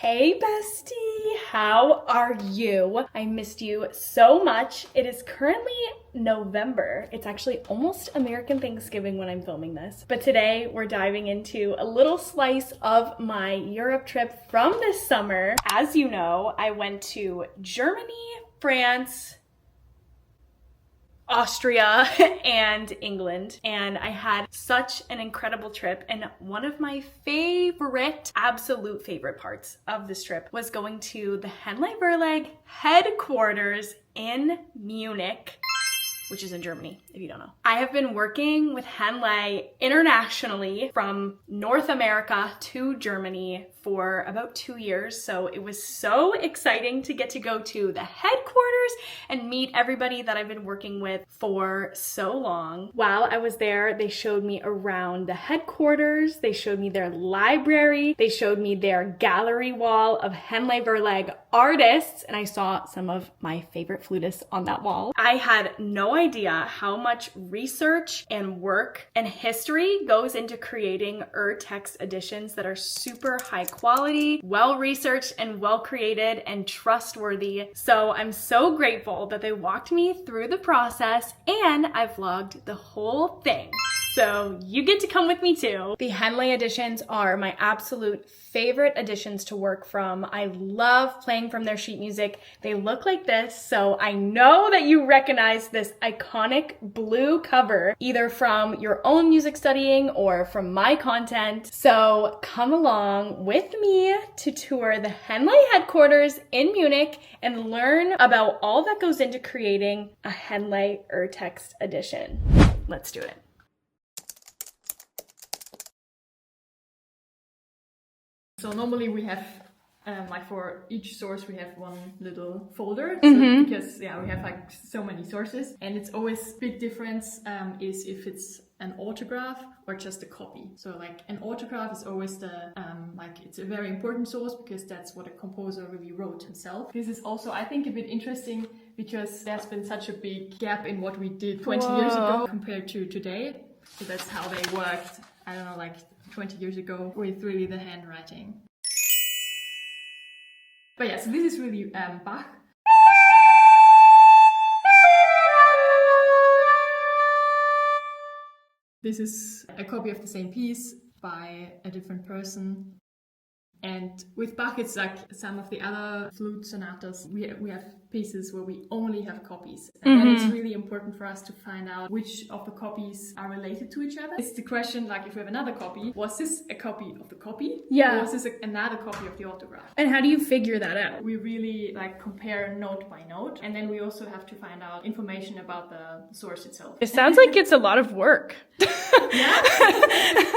Hey bestie, how are you? I missed you so much. It is currently November. It's actually almost American Thanksgiving when I'm filming this. But today we're diving into a little slice of my Europe trip from this summer. As you know, I went to Germany, France, Austria, and England, and I had such an incredible trip. And one of my absolute favorite parts of this trip was going to the Henle Verlag headquarters in Munich, which is in Germany, if you don't know. I have been working with Henle internationally from North America to Germany for about 2 years. So it was so exciting to get to go to the headquarters and meet everybody that I've been working with for so long. While I was there, they showed me around the headquarters. They showed me their library. They showed me their gallery wall of Henle Verlag artists. And I saw some of my favorite flutists on that wall. I had no idea how much research and work and history goes into creating text editions that are super high quality, well-researched and well-created and trustworthy. So I'm so grateful that they walked me through the process and I vlogged the whole thing. So you get to come with me too. The Henle editions are my absolute favorite editions to work from. I love playing from their sheet music. They look like this, so I know that you recognize this iconic blue cover, either from your own music studying or from my content. So come along with me to tour the Henle headquarters in Munich and learn about all that goes into creating a Henle text edition. Let's do it. So normally we have, like for each source, we have one little folder, so because we have like so many sources, and it's always big difference is if it's an autograph or just a copy. So like an autograph is always the, it's a very important source because that's what a composer really wrote himself. This is also, I think, a bit interesting because there's been such a big gap in what we did 20 years ago compared to today. So that's how they worked, I don't know, like 20 years ago with really the handwriting. But yeah, so this is really Bach. This is a copy of the same piece by a different person. And with Bach, it's like some of the other flute sonatas, we have pieces where we only have copies. And then it's really important for us to find out which of the copies are related to each other. It's the question, like if we have another copy, was this a copy of the copy? Yeah. Or was this another copy of the autograph? And how do you figure that out? We really like compare note by note. And then we also have to find out information about the source itself. It sounds like it's a lot of work. Yeah.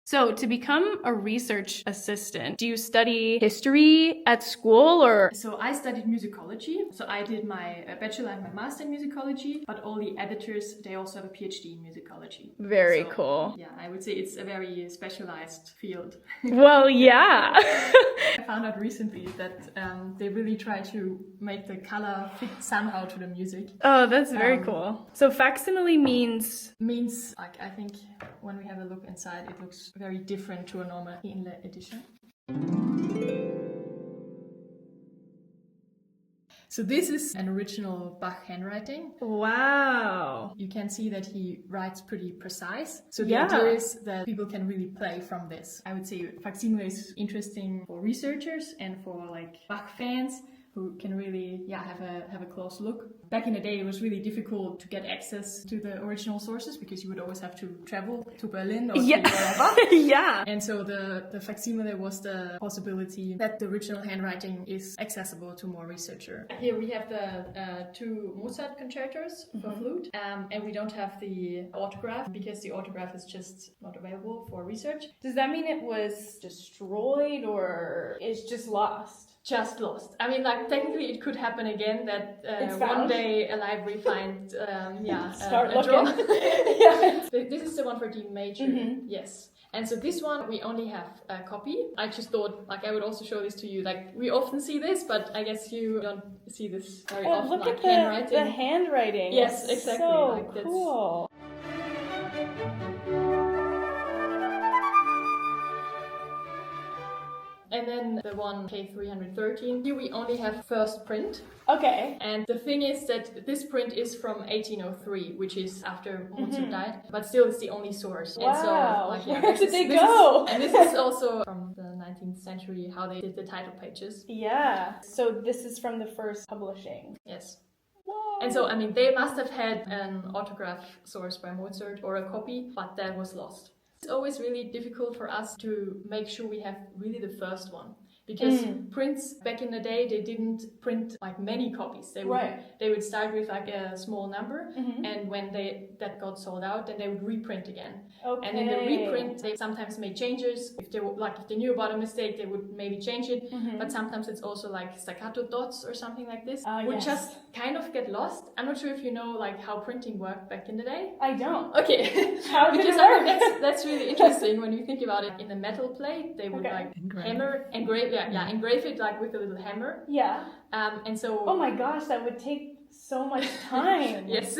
So to become a research assistant, do you study history at school or? So I studied musicology. So I did my bachelor and my master in musicology, but all the editors, they also have a PhD in musicology. Very cool. Yeah, I would say it's a very specialized field. Well, yeah. I found out recently that they really try to make the color fit somehow to the music. Oh, that's very cool. So facsimile means, like, I think when we have a look inside, it looks very different to a normal Henle edition. So this is an original Bach handwriting. wow. You can see that he writes pretty precise. So the idea is that people can really play from this. I would say facsimile is interesting for researchers and for like Bach fans who can really have a close look. Back in the day, it was really difficult to get access to the original sources because you would always have to travel to Berlin or to wherever. Yeah. And so the facsimile was the possibility that the original handwriting is accessible to more researcher. Here we have the two Mozart concertos for flute, and we don't have the autograph because the autograph is just not available for research. Does that mean it was destroyed or it's just lost? Just lost. I mean, like, technically it could happen again that one day a library find, Start a looking. drawer. Yeah. This is the one for D major, yes. And so this one, we only have a copy. I just thought, like, I would also show this to you. Like, we often see this, but I guess you don't see this very often. Look like at handwriting. the handwriting. Yes, it's exactly. So like, that's cool. And then the one K313, here we only have first print. Okay. And the thing is that this print is from 1803, which is after Mozart died, but still it's the only source. Wow. And so, like, yeah, where did they go? And this is also from the 19th century, how they did the title pages. Yeah. So this is from the first publishing. Yes. Whoa. And so, I mean, they must have had an autograph source by Mozart or a copy, but that was lost. It's always really difficult for us to make sure we have really the first one. Because prints back in the day, they didn't print like many copies. They would start with like a small number, and when that got sold out, then they would reprint again. Okay. And in the reprint, they sometimes made changes. If they knew about a mistake, they would maybe change it. But sometimes it's also like staccato dots or something like this, would just kind of get lost. I'm not sure if you know like how printing worked back in the day. I don't. Okay. How did because it work? I mean, that's really interesting when you think about it. In a metal plate, they would like engrave it like with a little hammer. Yeah. And so. Oh my gosh, that would take so much time. Yes.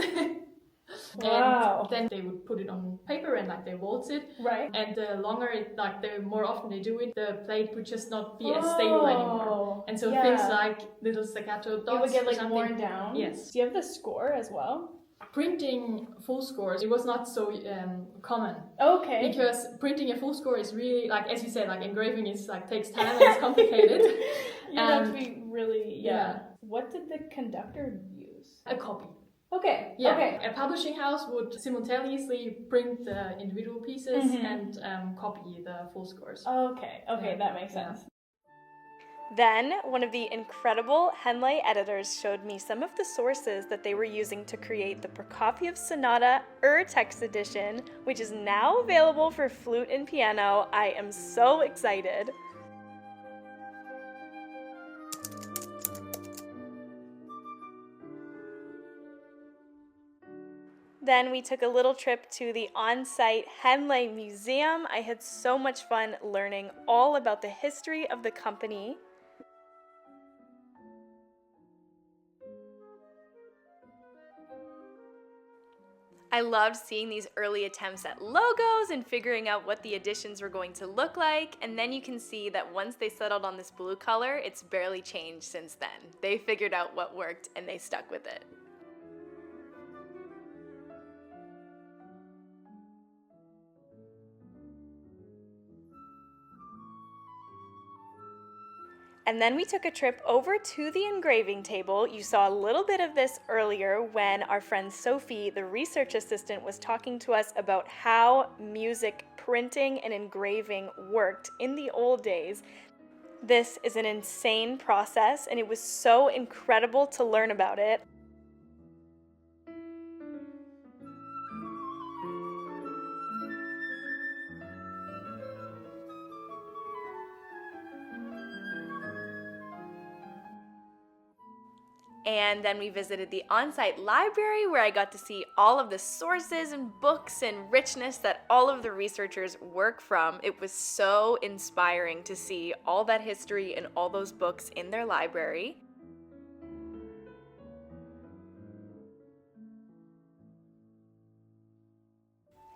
Wow. And then they would put it on paper and like they waltz it. Right. And the longer the more often they do it, the plate would just not be as stable anymore. And so things like little staccato dots. It would get like worn down. Yes. Do you have the score as well? Printing full scores, it was not so common. Okay. Because printing a full score is really, like, as you said, like engraving is like takes time and it's complicated. You have to be really, What did the conductor use? A copy. Okay. Yeah. Okay. A publishing house would simultaneously print the individual pieces and copy the full scores. Okay. Okay, that makes sense. Then, one of the incredible Henle editors showed me some of the sources that they were using to create the Prokofiev Sonata Text Edition, which is now available for flute and piano. I am so excited. Then we took a little trip to the on-site Henle Museum. I had so much fun learning all about the history of the company. I loved seeing these early attempts at logos and figuring out what the editions were going to look like, and then you can see that once they settled on this blue color, it's barely changed since then. They figured out what worked and they stuck with it. And then we took a trip over to the engraving table. You saw a little bit of this earlier when our friend Sophie, the research assistant, was talking to us about how music printing and engraving worked in the old days. This is an insane process, and it was so incredible to learn about it. And then we visited the on-site library where I got to see all of the sources and books and richness that all of the researchers work from. It was so inspiring to see all that history and all those books in their library.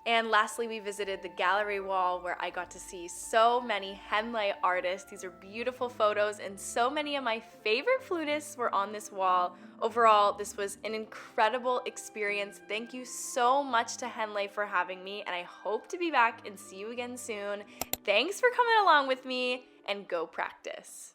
And lastly, we visited the gallery wall where I got to see so many Henle artists. These are beautiful photos, and so many of my favorite flutists were on this wall. Overall, this was an incredible experience. Thank you so much to Henle for having me, and I hope to be back and see you again soon. Thanks for coming along with me, and go practice.